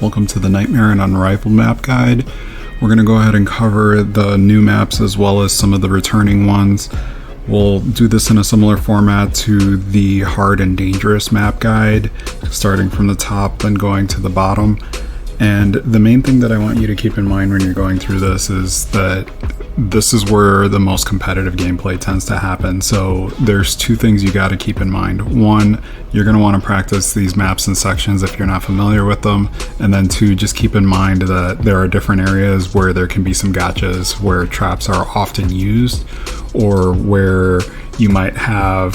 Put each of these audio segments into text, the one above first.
Welcome to the Nightmare and Unrivaled map guide. We're going to go ahead and cover the new maps as well as some of the returning ones. We'll do this in a similar format to the hard and dangerous map guide, starting from the top then going to the bottom. And the main thing that I want you to keep in mind when you're going through this is that this is where the most competitive gameplay tends to happen. So there's two things you got to keep in mind. One, you're going to want to practice these maps and sections if you're not familiar with them. And then two, just keep in mind that there are different areas where there can be some gotchas where traps are often used, or where you might have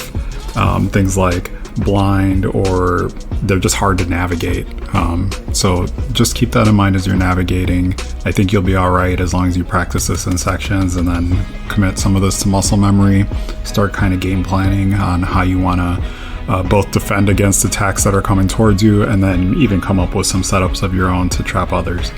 things like blind, or they're just hard to navigate. So just keep that in mind as you're navigating. I think you'll be all right as long as you practice this in sections and then commit some of this to muscle memory. Start kind of game planning on how you want to both defend against attacks that are coming towards you, and then even come up with some setups of your own to trap others.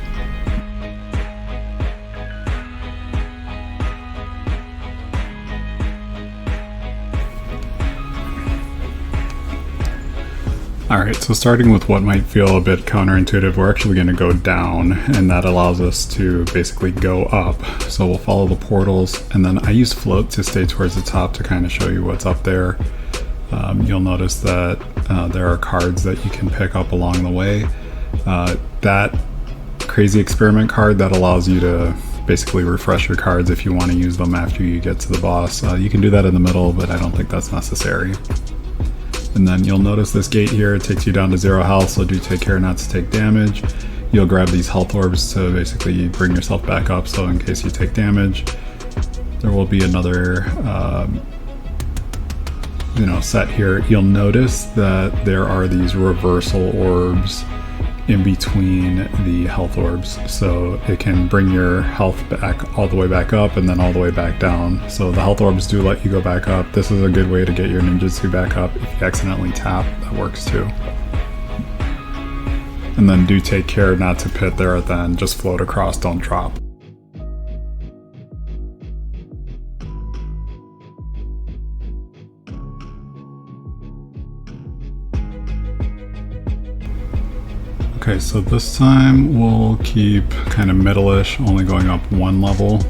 Alright, so starting with what might feel a bit counterintuitive, we're actually going to go down, and that allows us to basically go up. So we'll follow the portals, and then I use float to stay towards the top to kind of show you what's up there. You'll notice that there are cards that you can pick up along the way. That crazy experiment card that allows you to basically refresh your cards if you want to use them after you get to the boss. You can do that in the middle, but I don't think that's necessary. And then you'll notice this gate here, it takes you down to 0 health, so do take care not to take damage. You'll grab these health orbs to basically bring yourself back up, so in case you take damage. There will be another set here. You'll notice that there are these reversal orbs in between the health orbs, so it can bring your health back all the way back up and then all the way back down. So the health orbs do let you go back up. This is a good way to get your ninjutsu back up. If you accidentally tap, that works too. And then do take care not to pit there at the end, just float across, don't drop. Okay, so this time we'll keep kind of middle-ish, only going up one level.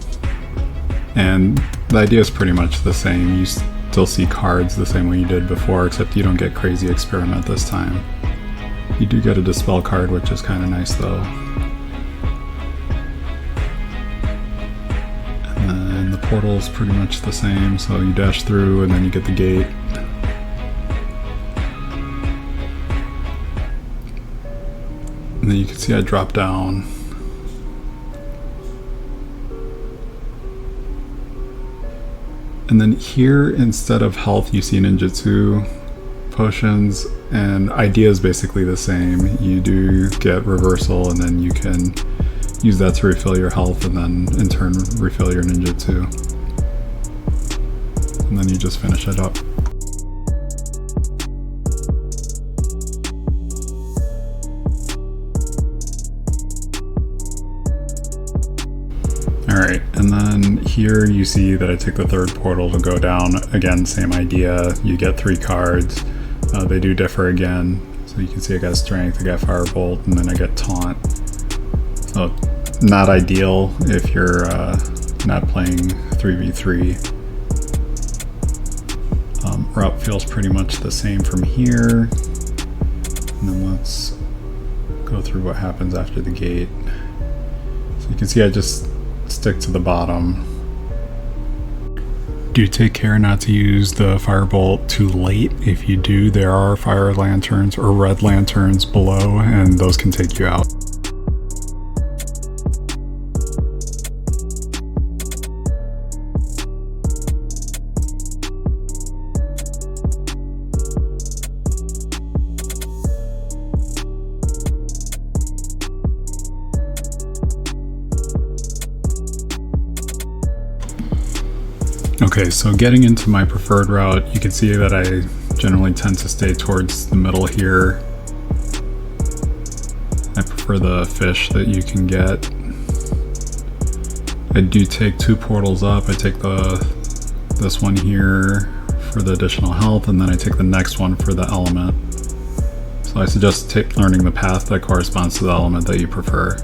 And the idea is pretty much the same. You still see cards the same way you did before, except you don't get crazy experiment this time. You do get a dispel card, which is kind of nice though. And then the portal's pretty much the same, so you dash through and then you get the gate. And then you can see I drop down. And then here, instead of health, you see ninjutsu potions, and idea is basically the same. You do get reversal, and then you can use that to refill your health, and then in turn refill your ninjutsu. And then you just finish it up. Alright, and then here you see that I take the third portal to go down. Again, same idea. You get 3 cards. They do differ again. So you can see I got strength, I got firebolt, and then I get taunt. So not ideal if you're not playing 3v3. Route feels pretty much the same from here. And then let's go through what happens after the gate. So you can see I just stick to the bottom. Do take care not to use the firebolt too late. If you do, there are fire lanterns or red lanterns below, and those can take you out. Okay, so getting into my preferred route, you can see that I generally tend to stay towards the middle here. I prefer the fish that you can get. I do take 2 portals up. I take this one here for the additional health, and then I take the next one for the element. So I suggest learning the path that corresponds to the element that you prefer.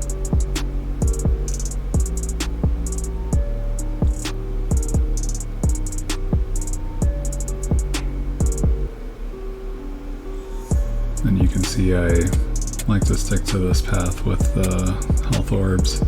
And you can see I like to stick to this path with the health orbs.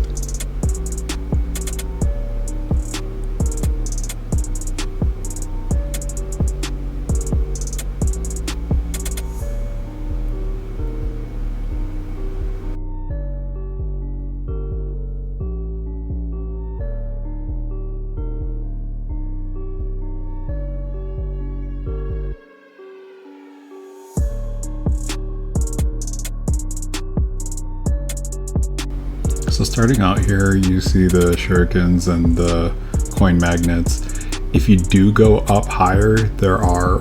So starting out here, you see the shurikens and the coin magnets. If you do go up higher, there are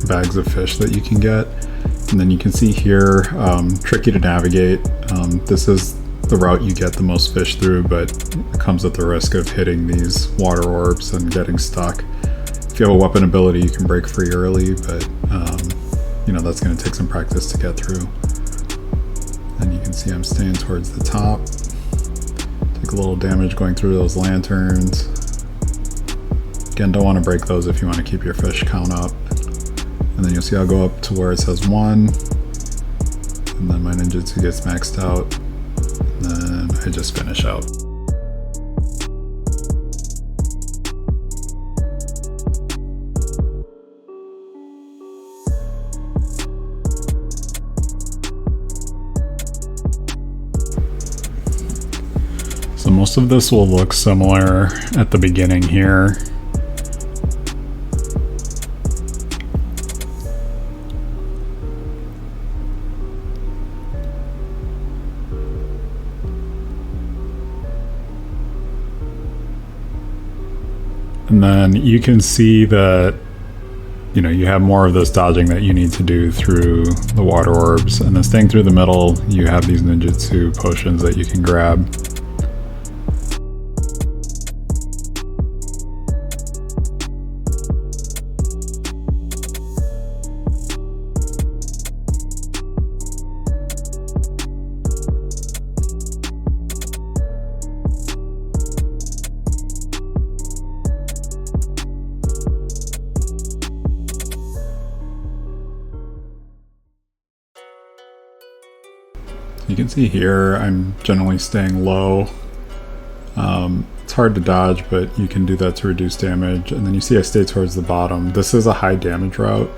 bags of fish that you can get. And then you can see here, tricky to navigate. This is the route you get the most fish through, but it comes at the risk of hitting these water orbs and getting stuck. If you have a weapon ability, you can break free early, but you know, that's going to take some practice to get through. And you can see I'm staying towards the top. Take a little damage going through those lanterns. Again, don't want to break those if you want to keep your fish count up. And then you'll see I'll go up to where it says 1. And then my ninjutsu gets maxed out. And then I just finish out. So most of this will look similar at the beginning here. And then you can see that, you know, you have more of this dodging that you need to do through the water orbs. And then staying through the middle, you have these ninjutsu potions that you can grab. You can see here I'm generally staying low. It's hard to dodge, but you can do that to reduce damage. And then you see I stay towards the bottom. This is a high damage route.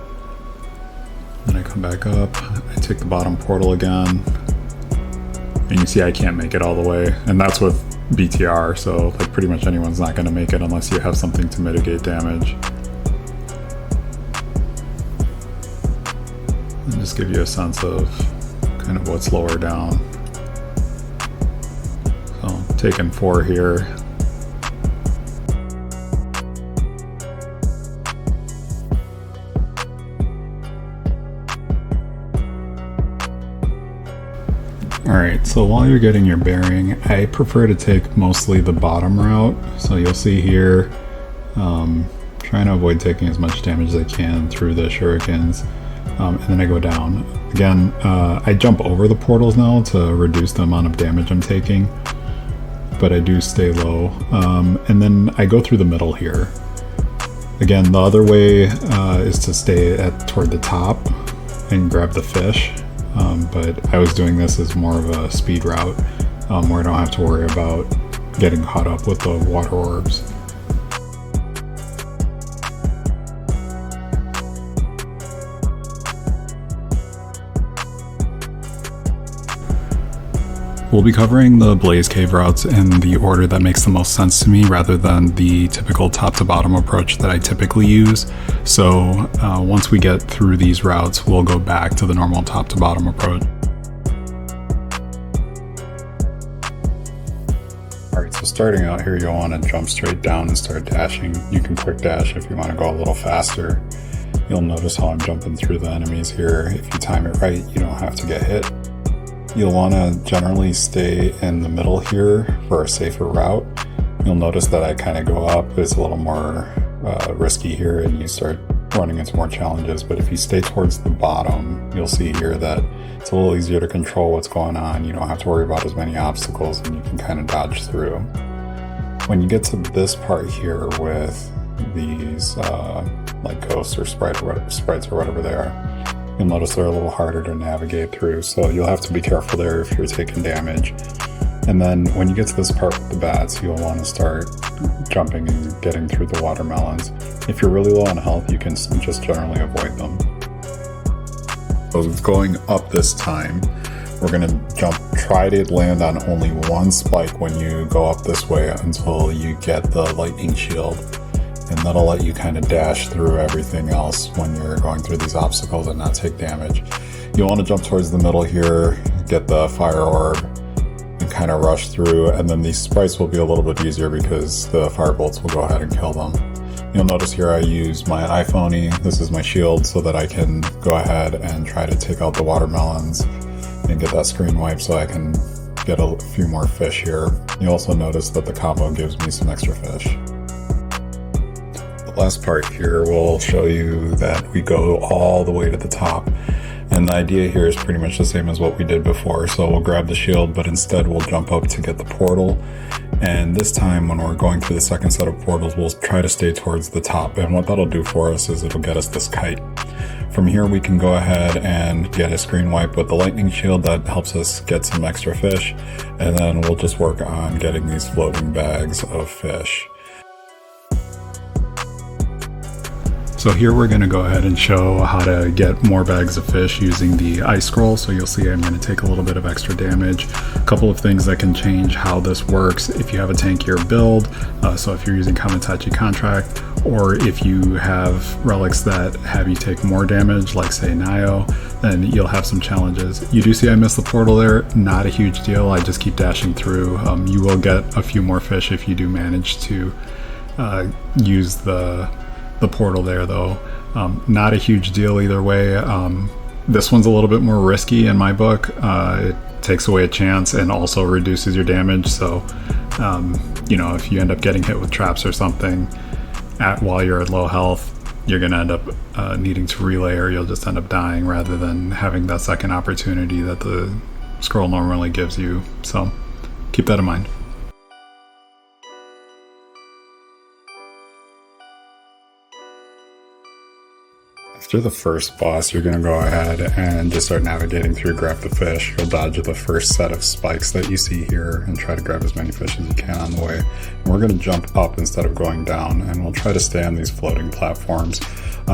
Then I come back up, I take the bottom portal again. And you see I can't make it all the way. And that's with BTR, so like pretty much anyone's not going to make it unless you have something to mitigate damage. And just give you a sense of kind of what's lower down. So taking 4 here. Alright, so while you're getting your bearing, I prefer to take mostly the bottom route. So you'll see here, trying to avoid taking as much damage as I can through the shurikens. And then I go down. Again, I jump over the portals now to reduce the amount of damage I'm taking, but I do stay low. And then I go through the middle here. Again, the other way is to stay toward the top and grab the fish, but I was doing this as more of a speed route where I don't have to worry about getting caught up with the water orbs. We'll be covering the Ablaze cave routes in the order that makes the most sense to me rather than the typical top to bottom approach that I typically use. So once we get through these routes, we'll go back to the normal top to bottom approach. Alright, so starting out here, you'll want to jump straight down and start dashing. You can quick dash if you want to go a little faster. You'll notice how I'm jumping through the enemies here. If you time it right, you don't have to get hit. You'll want to generally stay in the middle here for a safer route. You'll notice that I kind of go up. It's a little more risky here, and you start running into more challenges. But if you stay towards the bottom, you'll see here that it's a little easier to control what's going on. You don't have to worry about as many obstacles, and you can kind of dodge through. When you get to this part here with these like ghosts or sprites or whatever they are, you'll notice they're a little harder to navigate through, so you'll have to be careful there if you're taking damage. And then when you get to this part with the bats, you'll want to start jumping and getting through the watermelons. If you're really low on health, you can just generally avoid them. So going up this time, we're going to try to land on only one spike when you go up this way until you get the lightning shield. And that'll let you kind of dash through everything else when you're going through these obstacles and not take damage. You'll want to jump towards the middle here, get the fire orb, and kind of rush through. And then these sprites will be a little bit easier because the fire bolts will go ahead and kill them. You'll notice here I use my iPhone. This is my shield so that I can go ahead and try to take out the watermelons and get that screen wipe so I can get a few more fish here. You also notice that the combo gives me some extra fish. The last part here will show you that we go all the way to the top. And the idea here is pretty much the same as what we did before. So we'll grab the shield, but instead we'll jump up to get the portal. And this time when we're going through the second set of portals, we'll try to stay towards the top. And what that'll do for us is it'll get us this kite. From here we can go ahead and get a screen wipe with the lightning shield that helps us get some extra fish. And then we'll just work on getting these floating bags of fish. So here we're going to go ahead and show how to get more bags of fish using the ice scroll. So you'll see I'm going to take a little bit of extra damage. A couple of things that can change how this works if you have a tankier build. So if you're using Kamitachi Contract, or if you have relics that have you take more damage, like say Nio, then you'll have some challenges. You do see I missed the portal there, not a huge deal. I just keep dashing through. You will get a few more fish if you do manage to use the portal there though. Not a huge deal either way. This one's a little bit more risky in my book. It takes away a chance and also reduces your damage, so you know, if you end up getting hit with traps or something while you're at low health, you're gonna end up needing to relay, or you'll just end up dying rather than having that second opportunity that the scroll normally gives you. So keep that in mind. After the first boss, you're going to go ahead and just start navigating through, grab the fish. You'll dodge the first set of spikes that you see here and try to grab as many fish as you can on the way. And we're going to jump up instead of going down, and we'll try to stay on these floating platforms.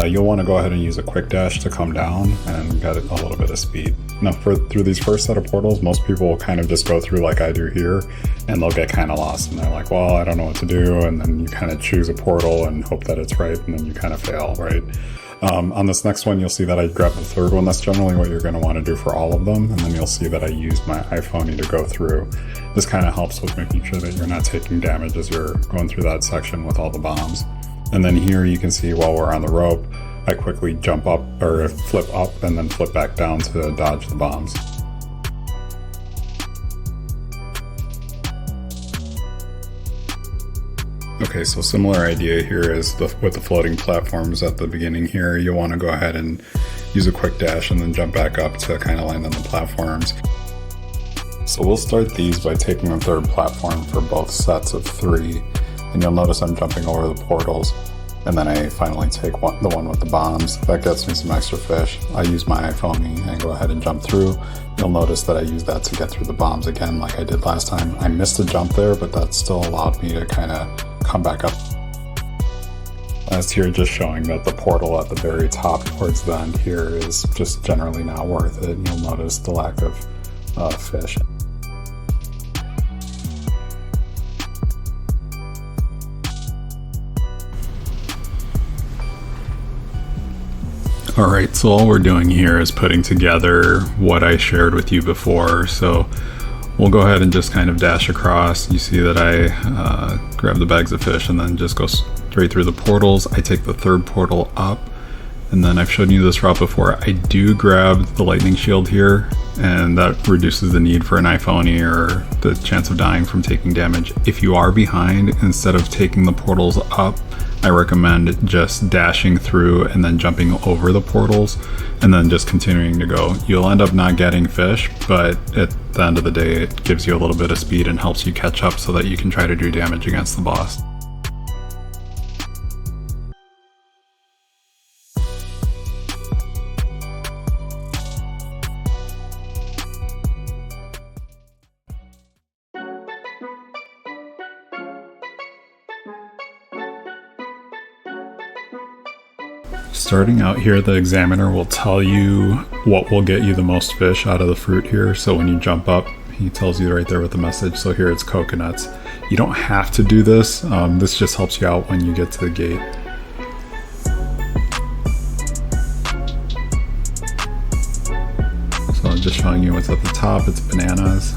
You'll want to go ahead and use a quick dash to come down and get a little bit of speed. Now through these first set of portals, most people will kind of just go through like I do here, and they'll get kind of lost, and they're like, well, I don't know what to do, and then you kind of choose a portal and hope that it's right, and then you kind of fail, right? On this next one, you'll see that I grab the third one. That's generally what you're going to want to do for all of them. And then you'll see that I use my iPhone to go through. This kind of helps with making sure that you're not taking damage as you're going through that section with all the bombs. And then here you can see while we're on the rope, I quickly jump up or flip up and then flip back down to dodge the bombs. Okay, so similar idea here is with the floating platforms at the beginning here. You'll want to go ahead and use a quick dash and then jump back up to kind of land on the platforms. So we'll start these by taking the third platform for both sets of 3. And you'll notice I'm jumping over the portals. And then I finally take the one with the bombs. That gets me some extra fish. I use my iPhone and go ahead and jump through. You'll notice that I use that to get through the bombs again like I did last time. I missed a jump there, but that still allowed me to kind of come back up. Last here, just showing that the portal at the very top towards the end here is just generally not worth it. You'll notice the lack of fish. Alright, so all we're doing here is putting together what I shared with you before. So we'll go ahead and just kind of dash across. You see that I grab the bags of fish and then just go straight through the portals. I take the third portal up, and then I've shown you this route before. I do grab the lightning shield here, and that reduces the need for an iPhone or the chance of dying from taking damage. If you are behind, instead of taking the portals up, I recommend just dashing through and then jumping over the portals and then just continuing to go. You'll end up not getting fish, but at the end of the day, it gives you a little bit of speed and helps you catch up so that you can try to do damage against the boss. Starting out here, the examiner will tell you what will get you the most fish out of the fruit here. So when you jump up, he tells you right there with the message. So here it's coconuts. You don't have to do this. This just helps you out when you get to the gate. So I'm just showing you what's at the top. It's bananas.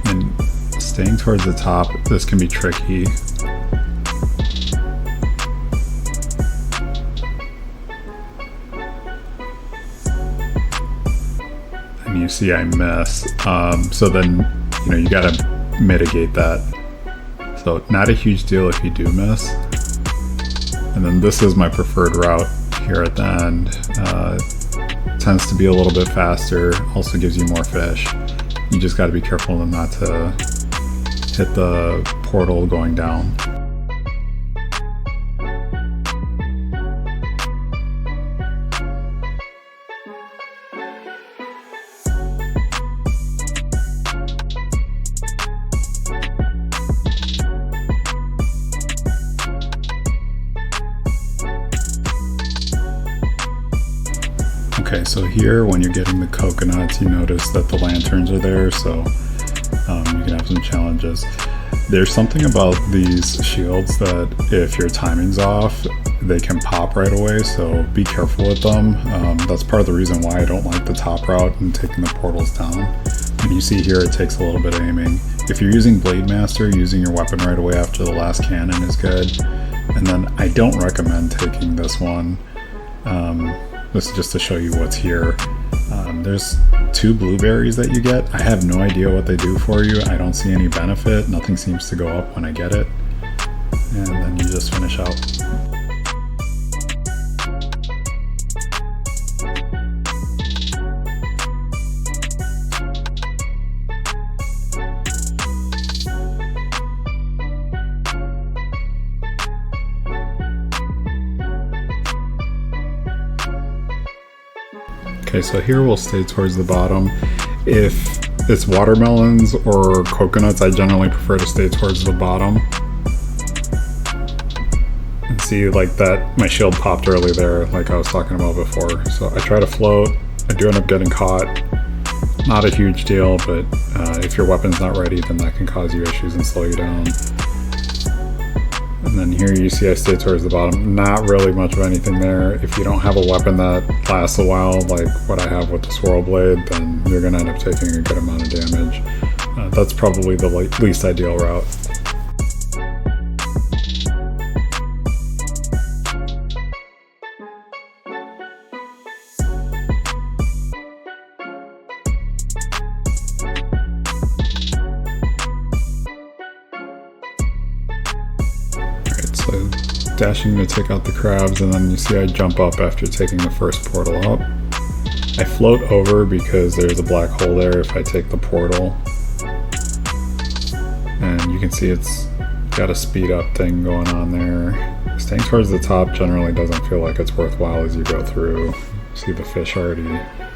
And staying towards the top, this can be tricky. You see I miss, so then you gotta mitigate that. So not a huge deal if you do miss. And then this is my preferred route here at the end. Tends to be a little bit faster, also gives you more fish. You just got to be careful not to hit the portal going down. Okay, so here when you're getting the coconuts, you notice that the lanterns are there, so you can have some challenges. There's something about these shields that if your timing's off, they can pop right away, so be careful with them. That's part of the reason why I don't like the top route and taking the portals down. And you see here it takes a little bit of aiming. If you're using Blade Master, using your weapon right away after the last cannon is good. And then I don't recommend taking this one. This is just to show you what's here. There's 2 blueberries that you get. I have no idea what they do for you. I don't see any benefit. Nothing seems to go up when I get it. And then you just finish out. Okay, so here we'll stay towards the bottom. If it's watermelons or coconuts, I generally prefer to stay towards the bottom. And see, like that, my shield popped early there, like I was talking about before. So I try to float. I do end up getting caught. Not a huge deal, but if your weapon's not ready, then that can cause you issues and slow you down. And then here you see I stay towards the bottom. Not really much of anything there. If you don't have a weapon that lasts a while, like what I have with the swirl blade, then you're going to end up taking a good amount of damage. That's probably the least ideal route. So dashing to take out the crabs, and then you see I jump up after taking the first portal up. I float over because there's a black hole there if I take the portal. And you can see it's got a speed up thing going on there. Staying towards the top generally doesn't feel like it's worthwhile as you go through. See the fish already,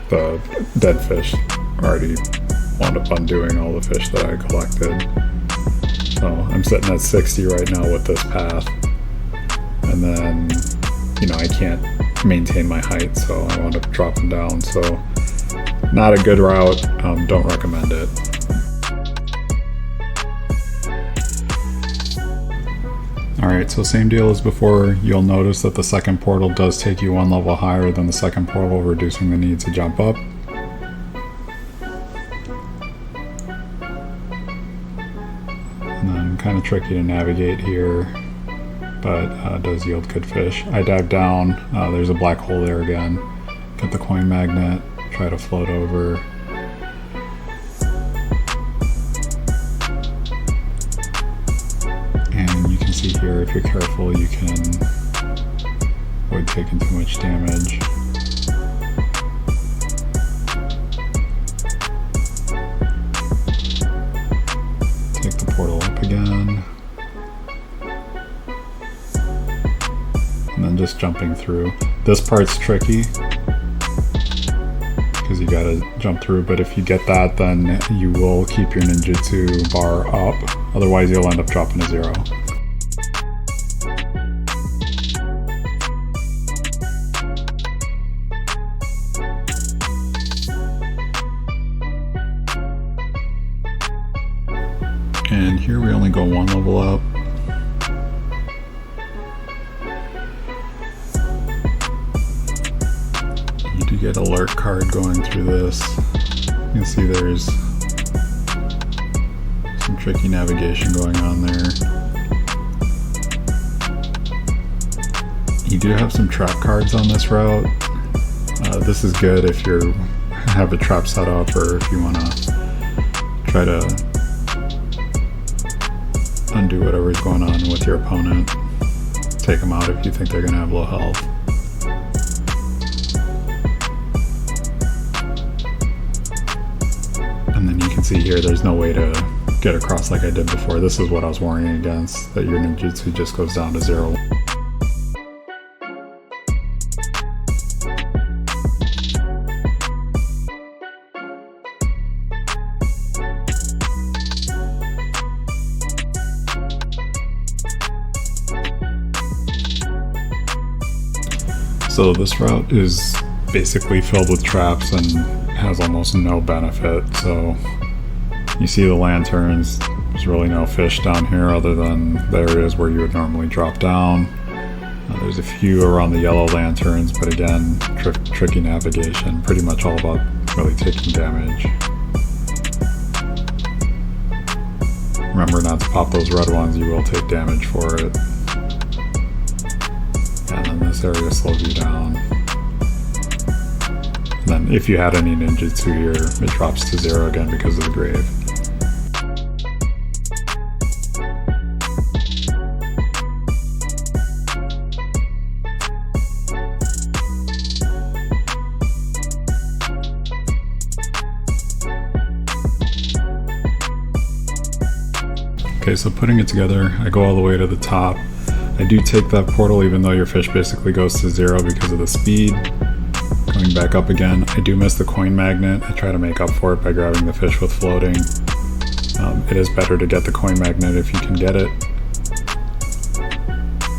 the dead fish already wound up undoing all the fish that I collected. So I'm sitting at 60 right now with this path. And then, I can't maintain my height, so I wound up dropping down. So not a good route, don't recommend it. Alright, so same deal as before. You'll notice that the second portal does take you 1 level higher than the second portal, reducing the need to jump up. And then kind of tricky to navigate here, but does yield good fish. I dive down, there's a black hole there again. Get the coin magnet, try to float over. if you're careful, you can avoid taking too much damage. Take the portal up again. And then just jumping through. This part's tricky because you gotta jump through, but if you get that, then you will keep your ninjutsu bar up. Otherwise, you'll end up dropping to 0. And here we only go 1 level up. You do get alert card going through this. You can see there's some tricky navigation going on there. You do have some trap cards on this route. This is good if you have a trap set up or if you want to try to undo whatever's going on with your opponent. Take them out if you think they're going to have low health. And then you can see here there's no way to get across like I did before. This is what I was warning against, that your ninjutsu just goes down to 0. So this route is basically filled with traps and has almost no benefit. So you see the lanterns, there's really no fish down here other than the areas where you would normally drop down. There's a few around the yellow lanterns, but again, tricky navigation, pretty much all about really taking damage. Remember not to pop those red ones, you will take damage for it. And then this area slows you down. And then if you had any ninjutsu here, it drops to 0 again because of the grave. Okay, so putting it together, I go all the way to the top. I do take that portal even though your fish basically goes to 0 because of the speed. Going back up again, I do miss the coin magnet. I try to make up for it by grabbing the fish with floating. It is better to get the coin magnet if you can get it.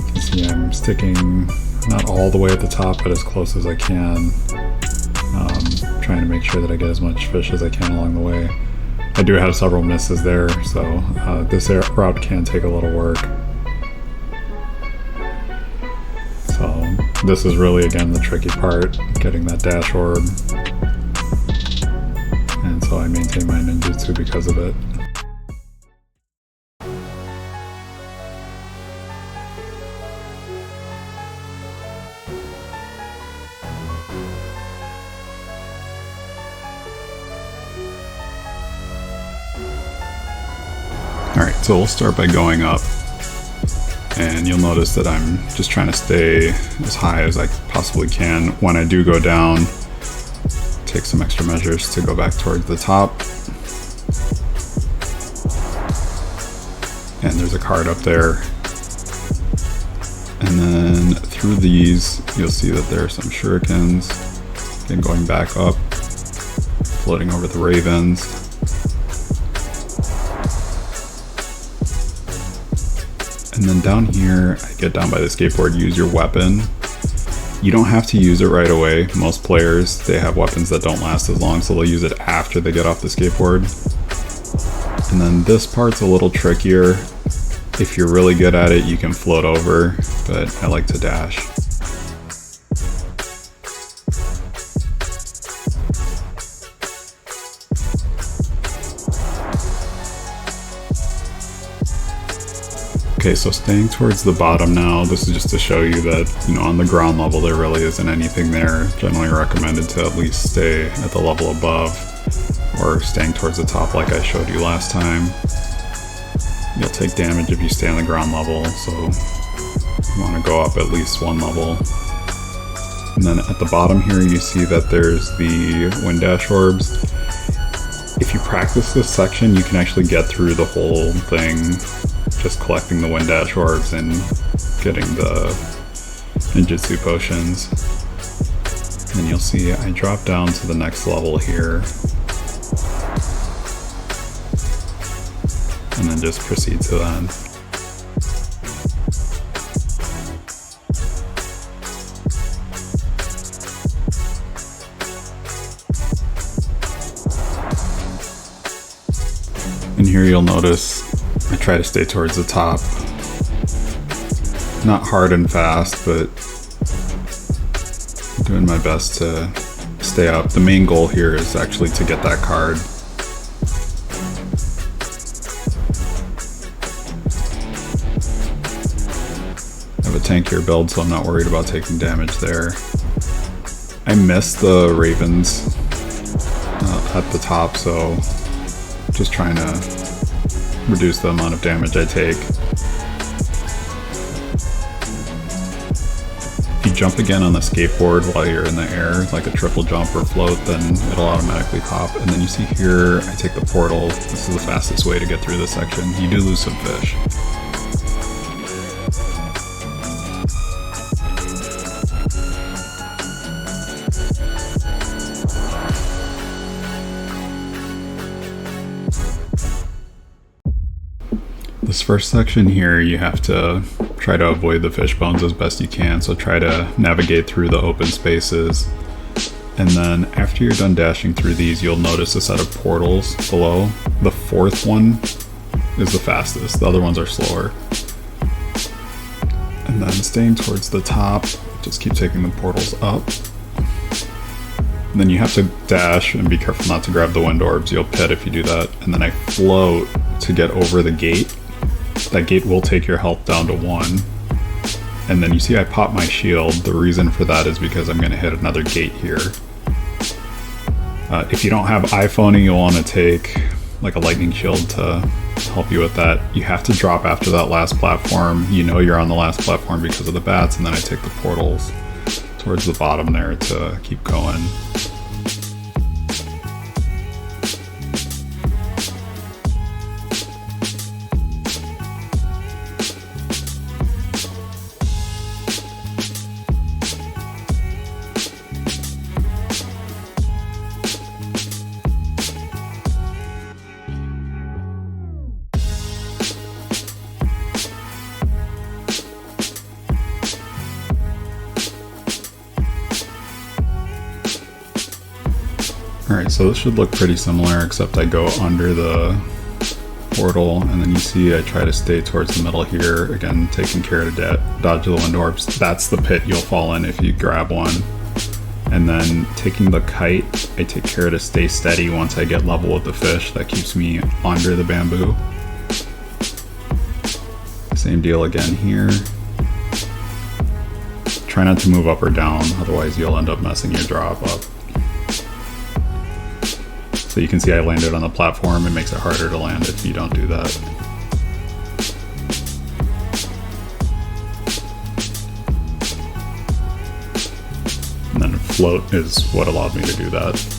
You can see I'm sticking not all the way at the top, but as close as I can. Trying to make sure that I get as much fish as I can along the way. I do have several misses there, so this route can take a little work. So this is really, again, the tricky part, getting that dash orb. And so I maintain my ninjutsu because of it. Alright, so we'll start by going up. And you'll notice that I'm just trying to stay as high as I possibly can. When I do go down, take some extra measures to go back towards the top. And there's a card up there. And then through these, you'll see that there are some shurikens. Again, going back up, floating over the ravens. And then down here, I get down by the skateboard, use your weapon. You don't have to use it right away. Most players, they have weapons that don't last as long, so they'll use it after they get off the skateboard. And then this part's a little trickier. If you're really good at it, you can float over, but I like to dash. Okay, so staying towards the bottom now, this is just to show you that, you know, on the ground level there really isn't anything there. Generally recommended to at least stay at the level above, or staying towards the top like I showed you last time. You'll take damage if you stay on the ground level, so You want to go up at least one level. And then at the bottom here, you see that there's the wind dash orbs. If you practice this section, you can actually get through the whole thing just collecting the wind dash orbs and getting the ninjutsu potions. And you'll see I drop down to the next level here. And then just proceed to the end. And here you'll notice I try to stay towards the top. Not hard and fast, but doing my best to stay up. The main goal here is actually to get that card. I have a tankier build, so I'm not worried about taking damage there. I missed the ravens at the top, so just trying to reduce the amount of damage I take. If you jump again on the skateboard while you're in the air, like a triple jump or float, then it'll automatically pop. And then you see here, I take the portal. This is the fastest way to get through this section. You do lose some fish. This first section here, you have to try to avoid the fish bones as best you can, so try to navigate through the open spaces. And then after you're done dashing through these, you'll notice a set of portals below. The fourth one is the fastest, the other ones are slower. And then staying towards the top, just keep taking the portals up. And then you have to dash and be careful not to grab the wind orbs, you'll pit if you do that. And then I float to get over the gate. That gate will take your health down to 1. And then you see I pop my shield. The reason for that is because I'm going to hit another gate here. If you don't have iPhoning, you'll want to take like a lightning shield to help you with that. You have to drop after that last platform. You know you're on the last platform because of the bats, and then I take the portals towards the bottom there to keep going. Alright, so this should look pretty similar, except I go under the portal, and then you see I try to stay towards the middle here, again taking care to dodge the wind orbs. That's the pit you'll fall in if you grab one. And then taking the kite, I take care to stay steady once I get level with the fish. That keeps me under the bamboo. Same deal again here. Try not to move up or down, otherwise you'll end up messing your drop up. So you can see I landed on the platform. It makes it harder to land if you don't do that. And then float is what allowed me to do that.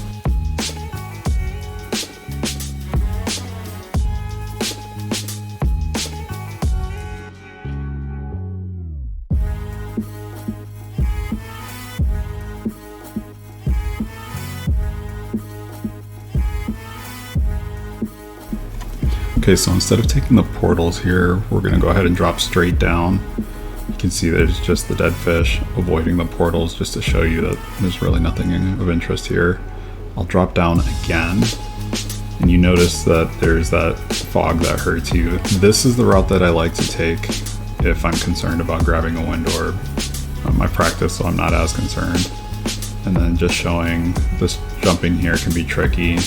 Okay, so instead of taking the portals here, we're going to go ahead and drop straight down. You can see there's just the dead fish, avoiding the portals just to show you that there's really nothing of interest here. I'll drop down again, and you notice that there's that fog that hurts you. This is the route that I like to take if I'm concerned about grabbing a wind orb. I practice, so I'm not as concerned. And then just showing this jumping here can be tricky.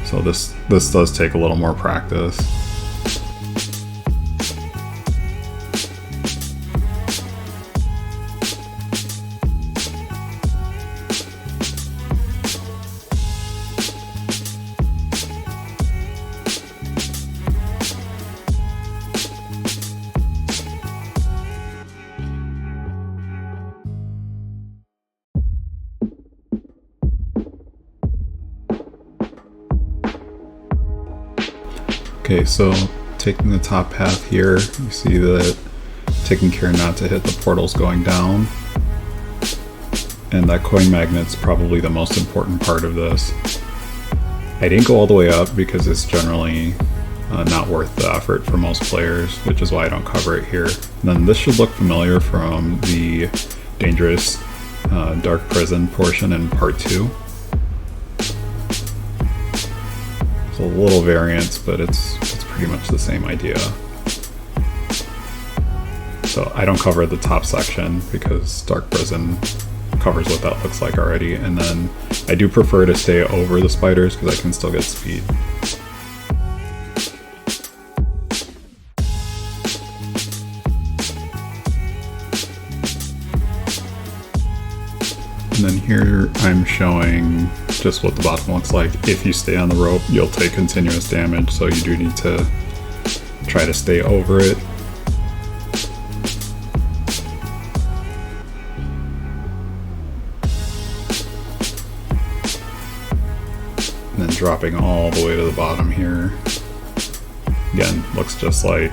So this does take a little more practice. Okay, so taking the top path here, you see that taking care not to hit the portals going down. And that coin magnet's probably the most important part of this. I didn't go all the way up because it's generally not worth the effort for most players, which is why I don't cover it here. And then this should look familiar from the dangerous dark prison portion in part 2. There's a little variance, but it's pretty much the same idea. So I don't cover the top section because dark prison covers what that looks like already, and then I do prefer to stay over the spiders because I can still get speed. And then here I'm showing just what the bottom looks like. If you stay on the rope, you'll take continuous damage, so you do need to try to stay over it. And then dropping all the way to the bottom here. Again, looks just like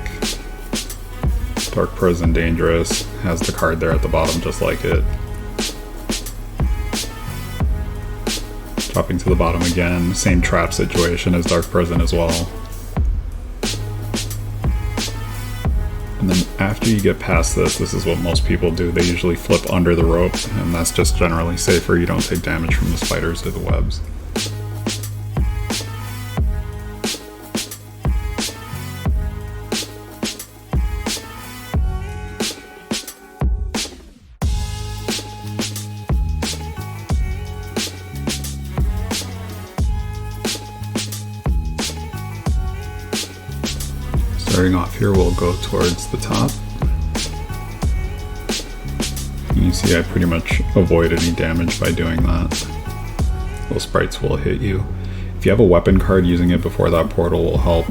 Dark Prison Dangerous. Has the card there at the bottom just like it. Dropping to the bottom again, same trap situation as Dark Prison as well. And then after you get past this is what most people do. They usually flip under the rope, and that's just generally safer. You don't take damage from the spiders or the webs. Starting off here, we'll go towards the top. You see I pretty much avoid any damage by doing that. Those sprites will hit you. If you have a weapon card, using it before that portal will help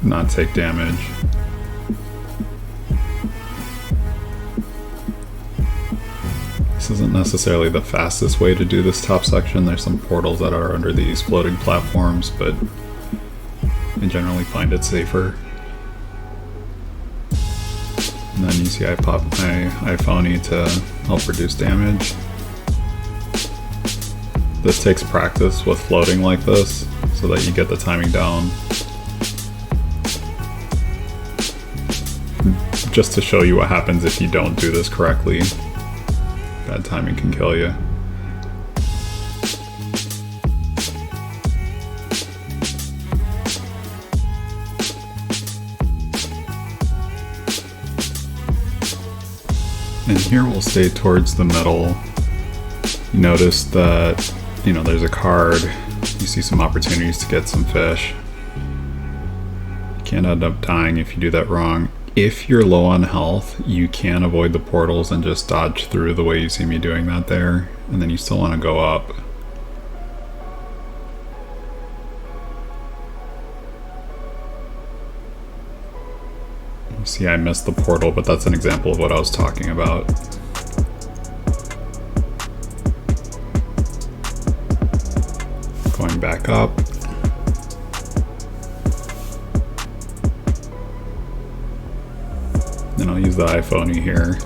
not take damage. This isn't necessarily the fastest way to do this top section. There's some portals that are under these floating platforms, but I generally find it safer. And then you see I pop my iPhone to help reduce damage. This takes practice with floating like this so that you get the timing down. Just to show you what happens if you don't do this correctly. Bad timing can kill you. And here we'll stay towards the middle. You notice that, there's a card. You see some opportunities to get some fish. You can end up dying if you do that wrong. If you're low on health, you can avoid the portals and just dodge through the way you see me doing that there. And then you still want to go up. See, I missed the portal, but that's an example of what I was talking about. Going back up. Then I'll use the iPhone here.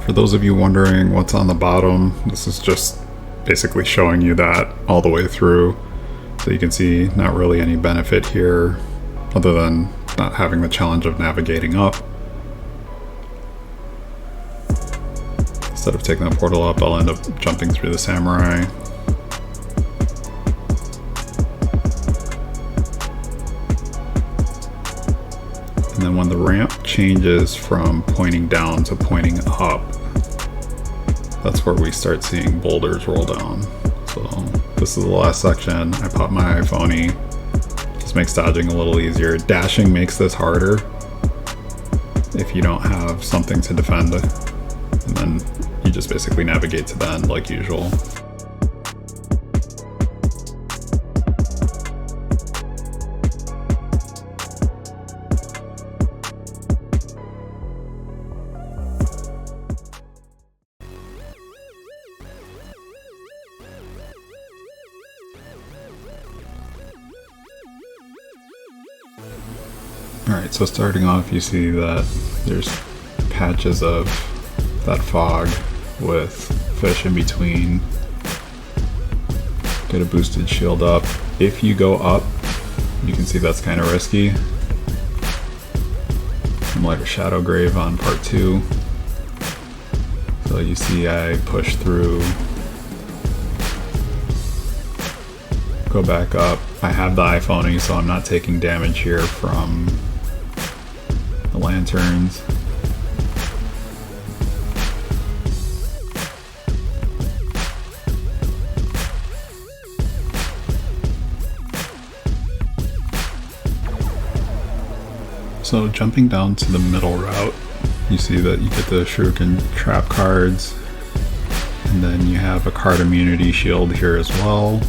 For those of you wondering what's on the bottom, this is just basically showing you that all the way through. So you can see not really any benefit here other than not having the challenge of navigating up. Instead of taking the portal up, I'll end up jumping through the samurai. And then when the ramp changes from pointing down to pointing up, that's where we start seeing boulders roll down. So this is the last section. I pop my iPhone. This makes dodging a little easier. Dashing makes this harder if you don't have something to defend, and then you just basically navigate to the end like usual. Alright, so starting off, you see that there's patches of that fog with fish in between. Get a boosted shield up. If you go up, you can see that's kind of risky. I'm like a shadow grave on part 2. So you see I push through, go back up. I have the iPhoning, so I'm not taking damage here from the lanterns. So jumping down to the middle route, you see that you get the shuriken trap cards, and then you have a card immunity shield here as well.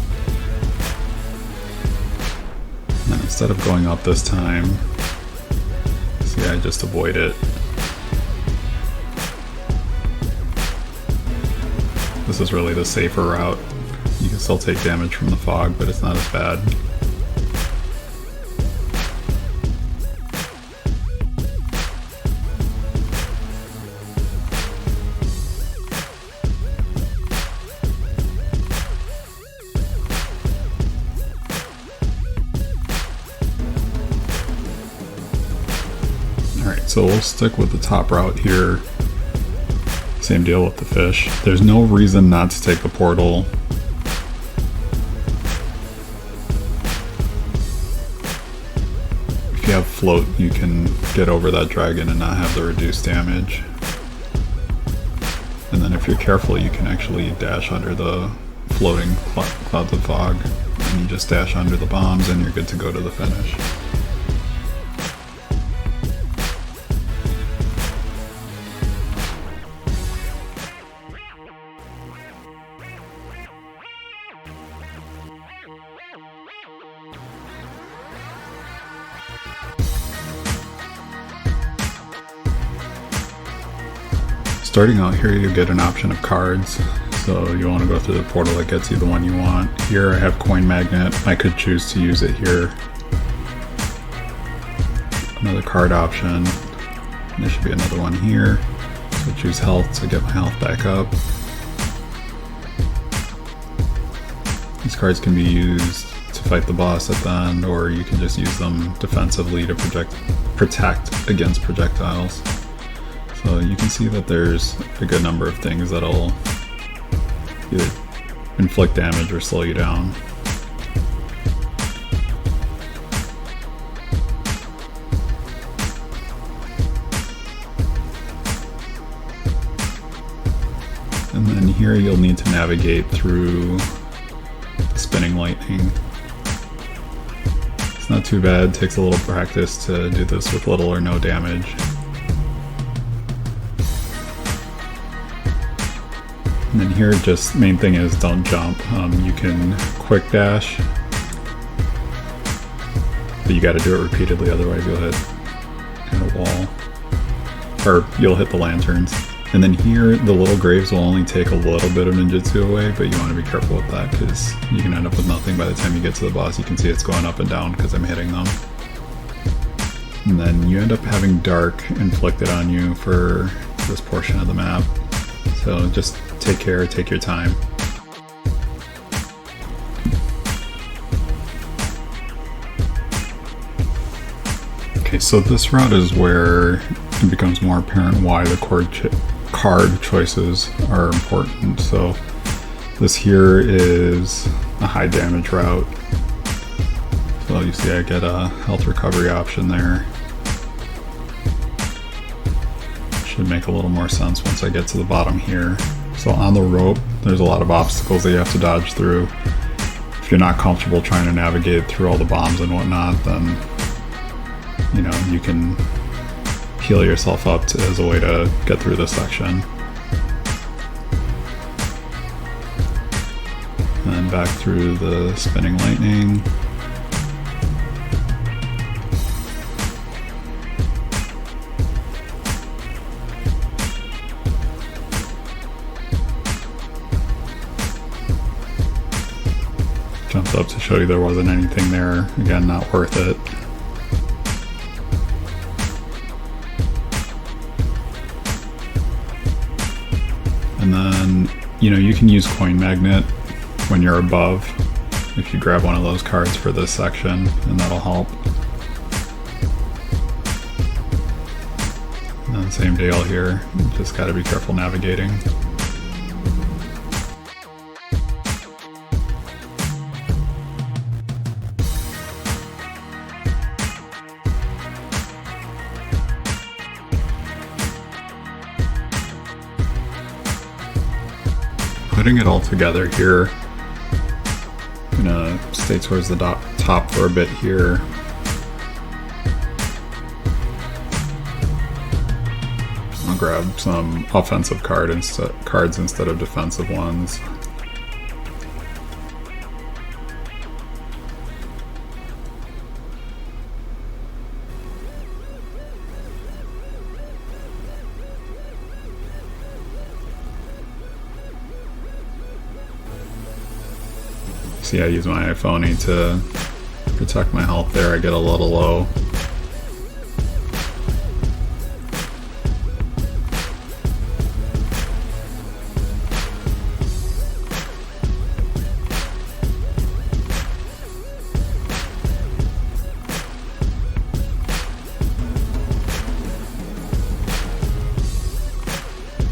And then instead of going up this time, see, I just avoid it. This is really the safer route. You can still take damage from the fog, but it's not as bad. Alright, so we'll stick with the top route here. Same deal with the fish. There's no reason not to take the portal. If you have float, you can get over that dragon and not have the reduced damage. And then if you're careful, you can actually dash under the floating clouds of fog. And you just dash under the bombs and you're good to go to the finish. Starting out here, you get an option of cards, so you want to go through the portal that gets you the one you want. Here I have Coin Magnet. I could choose to use it here. Another card option. There should be another one here. So choose health to get my health back up. These cards can be used to fight the boss at the end, or you can just use them defensively to protect against projectiles. So you can see that there's a good number of things that'll either inflict damage or slow you down. And then here you'll need to navigate through the spinning lightning. It's not too bad, it takes a little practice to do this with little or no damage. And then here, just main thing is don't jump. You can quick dash, but you got to do it repeatedly, otherwise you'll hit a wall, or you'll hit the lanterns. And then here, the little graves will only take a little bit of ninjutsu away, but you want to be careful with that because you can end up with nothing by the time you get to the boss. You can see it's going up and down because I'm hitting them. And then you end up having dark inflicted on you for this portion of the map. So just take care, take your time. Okay, so this route is where it becomes more apparent why the card choices are important. So this here is a high damage route. So you see I get a health recovery option there. Should make a little more sense once I get to the bottom here. So on the rope, there's a lot of obstacles that you have to dodge through. If you're not comfortable trying to navigate through all the bombs and whatnot, then you know you can heal yourself up as a way to get through this section. And then back through the spinning lightning. Jumped up to show you there wasn't anything there. Again, not worth it. And then, you can use Coin Magnet when you're above, if you grab one of those cards for this section, and that'll help. And then same deal here, just gotta be careful navigating. Putting it all together here, I'm gonna stay towards the top for a bit here. I'll grab some offensive cards instead of defensive ones. See, I use my iPhone to protect my health there. I get a little low.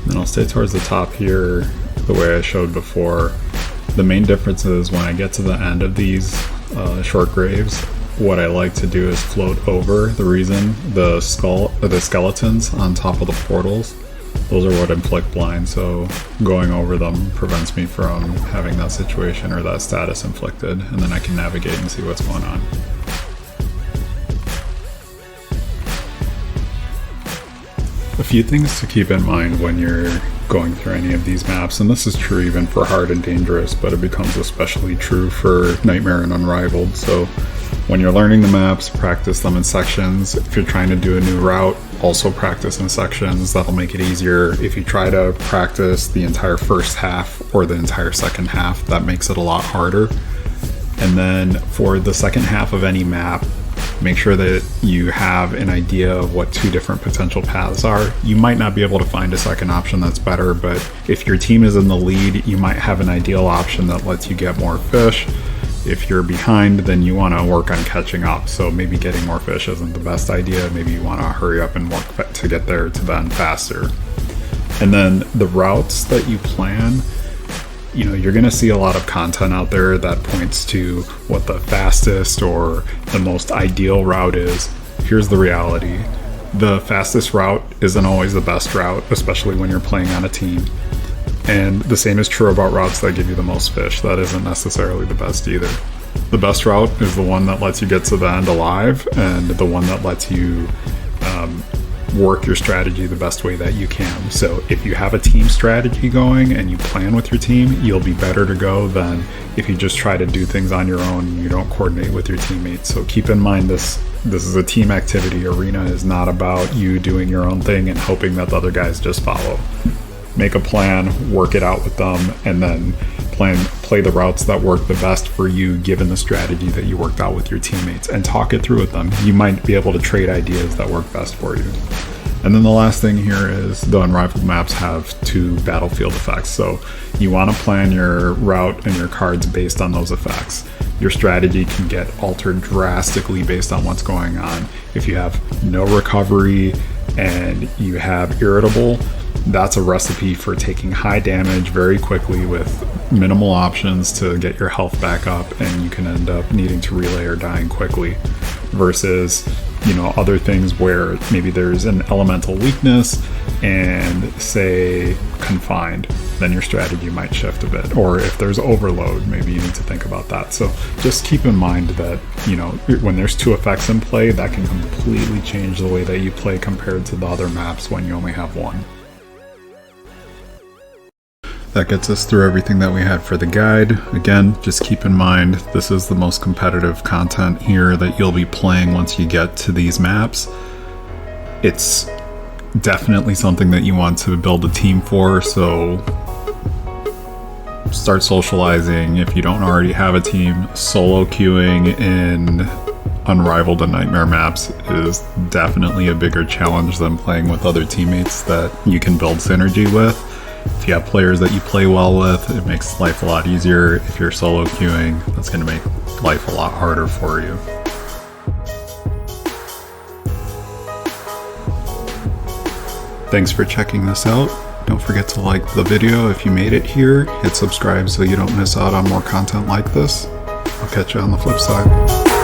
Then I'll stay towards the top here the way I showed before. The main difference is when I get to the end of these short graves, what I like to do is float over the skeletons on top of the portals. Those are what inflict blind, so going over them prevents me from having that situation or that status inflicted, and then I can navigate and see what's going on. A few things to keep in mind when you're going through any of these maps, and this is true even for hard and dangerous, but it becomes especially true for Nightmare and Unrivaled. So when you're learning the maps, practice them in sections. If you're trying to do a new route, also practice in sections. That'll make it easier. If you try to practice the entire first half or the entire second half, that makes it a lot harder. And then for the second half of any map, make sure that you have an idea of what two different potential paths are. You might not be able to find a second option that's better, but if your team is in the lead, you might have an ideal option that lets you get more fish. If you're behind, then you want to work on catching up. So maybe getting more fish isn't the best idea. Maybe you want to hurry up and work to get there to the end faster. And then the routes that you plan, you're going to see a lot of content out there that points to what the fastest or the most ideal route is. Here's the reality. The fastest route isn't always the best route, especially when you're playing on a team. And the same is true about routes that give you the most fish. That isn't necessarily the best either. The best route is the one that lets you get to the end alive, and the one that lets you work your strategy the best way that you can. So if you have a team strategy going and you plan with your team, you'll be better to go than if you just try to do things on your own and you don't coordinate with your teammates. So keep in mind this is a team activity. Arena is not about you doing your own thing and hoping that the other guys just follow. Make a plan, work it out with them, and then play the routes that work the best for you given the strategy that you worked out with your teammates, and talk it through with them. You might be able to trade ideas that work best for you. And then the last thing here is the Unrivaled maps have 2 battlefield effects. So you want to plan your route and your cards based on those effects. Your strategy can get altered drastically based on what's going on. If you have no recovery and you have irritable, that's a recipe for taking high damage very quickly with minimal options to get your health back up, and you can end up needing to relay or dying quickly, versus other things where maybe there's an elemental weakness and say confined. then your strategy might shift a bit. Or if there's overload, maybe you need to think about that. So just keep in mind that, you know, when there's two effects in play, that can completely change the way that you play compared to the other maps when you only have one. That gets us through everything that we had for the guide. Again, just keep in mind, this is the most competitive content here that you'll be playing once you get to these maps. It's definitely something that you want to build a team for, so start socializing. If you don't already have a team, solo queuing in Unrivaled and Nightmare maps is definitely a bigger challenge than playing with other teammates that you can build synergy with. If you have players that you play well with, it makes life a lot easier. If you're solo queuing, that's going to make life a lot harder for you. Thanks for checking this out. Don't forget to like the video if you made it here. Hit subscribe so you don't miss out on more content like this. I'll catch you on the flip side.